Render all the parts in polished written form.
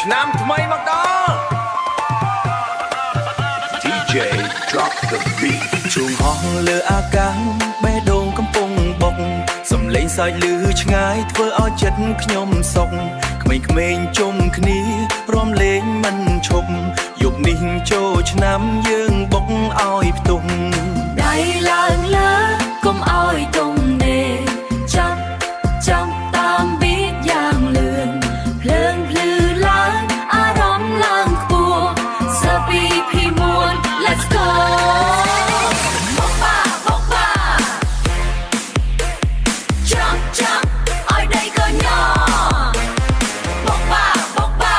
ឆ្នាំថ្មីមកដល់ DJ drop the beat ជួងហោះលើអាកាសបេះដូងកំពុងបុកសំឡេងសើចលឺឆ្ងាយធ្វើឲ្យចិត្តខ្ញុំសុខក្មេងៗជុំគ្នារំលេងមិនឈប់យប់នេះចូលឆ្នាំយើងបុកឲ្យផ្ទុះដៃឡើងលើកុំឲ្យទុំនេចាប់តាមប៊ីតយ៉ាងលឿនភ្លើងភ្លឺឡើងអារម្មណ៍ឡើងខ្ពស់សពីភីមួន Let's go មកបាចាំឲ្យដៃក៏ញ៉មកបា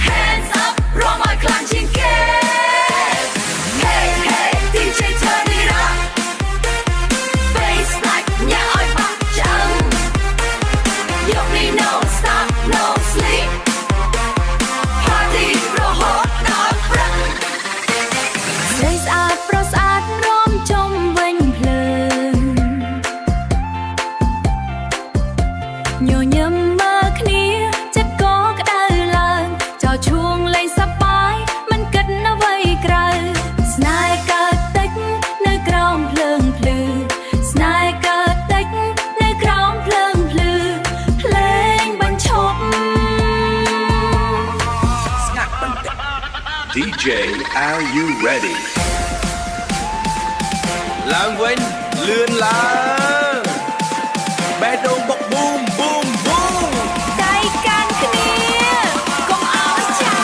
Hands up រំឲ្យខ្លាំងជាងគេ Hey DJ turn it up Bass like ញ៉ាឲ្យបាក់ចាំយប់នេះ no stop no sleep Party រហូតដល់ព្រឹកស្រីស្អាតប្រុសស្អាតរំជុំវិញភ្លើងញញឹមមើលគ្នាចិត្តក៏ក្តៅឡើងចោលឈួងលេងសប្បាយមិនគិតអ្វីក្រៅស្នេហ៍កើតតិចនៅក្រោមភ្លើងភ្លឺស្នេហ៍កើតតិចនៅក្រោមភ្លើងភ្លឺភ្លេងបញ្ឈប់ ស្ងាត់បន្តិច DJ are you ready ឡើងវិញលឿនឡើងបេះដូងបុកប៊ូមដៃកាន់គ្នាកុំឲ្យចាប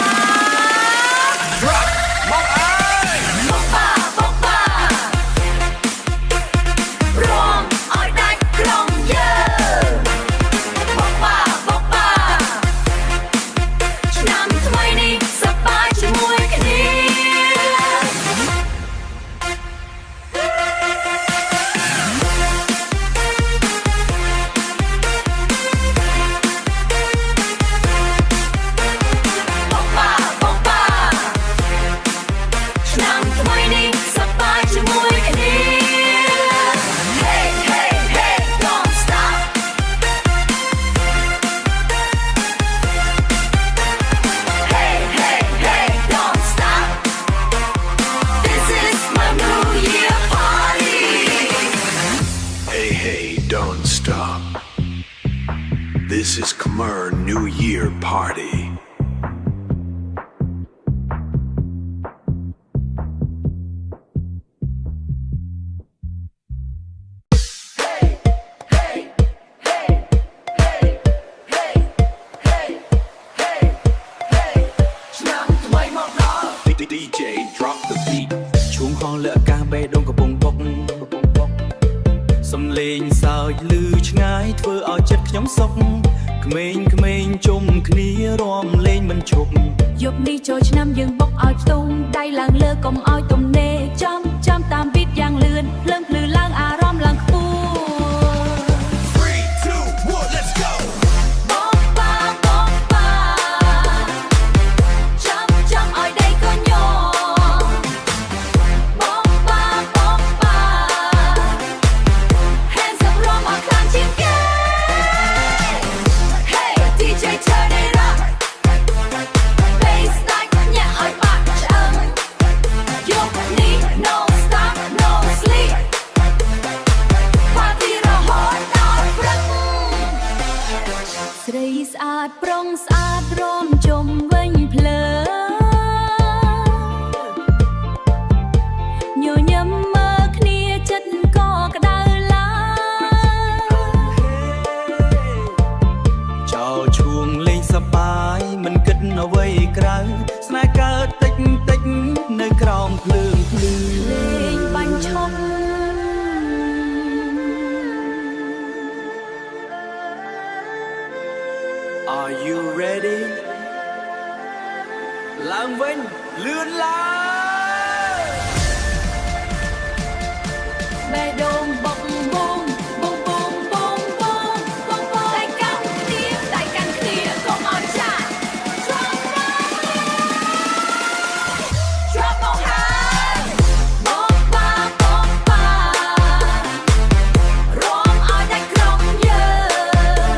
Drop មកអើយ មកបារំឲ្យដាច់ក្រុងយើងមកបាឆ្នាំថ្មីនេះសប្បាយជាមួយគ្នា មកបាឆ្នាំថ្មីនេះសប្បាយជាមួយគ្នា Hey don't stop Hey don't stop This is my New Year party Hey don't stop This is Khmer New Year party DJ drop the beat ជួងហោះលើអាកាសបេះដូងកំពុងបុកសំឡេងសើចលឺឆ្ងាយធ្វើឲ្យចិត្តខ្ញុំសុខក្មេងជុំគ្នារំលេងមិនឈប់យប់នេះចូលឆ្នាំយើងបុកឲ្យផ្ទុំដៃឡើងលើកុំឲ្យទំនេរចាំតាមប៊ីតយ៉ាងលឿនភ្លើងភ្លឺឡើងអារម្មណ៍ឡើងខ្ពស់ 3 2 1 let's go បងបាចាំឲ្យដៃក៏ញ៉បងបា Hands up រំឲ្យខ្លាំងជាងគេ Hey DJ turn it up Bass like ញ៉ាឲ្យបាក់ចាំយប់នេះ no stop no sleep Party រហូតដល់ព្រឹកស្រីស្អាតប្រុងស្អាតរំជុំវិញភ្លើងញញឹមមើលគ្នាចិត្តក៏ក្តៅឡើងចោលឈួងលេងសប្បាយមិនគិតអ្វីក្រៅស្នេហ៍កើតតិចនៅក្រោមភ្លើងភ្លឺលេងបញ្ឈប់ Are you ready ឡើងវិញលឿនឡើង បេះដូងបុកបូមដៃកាន់គ្នាកុំឲ្យចា Drop មកហើយមកបារំឲ្យដាច់ក្រុងយើង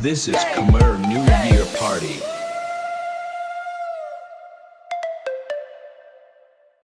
This is Khmer New Year Party.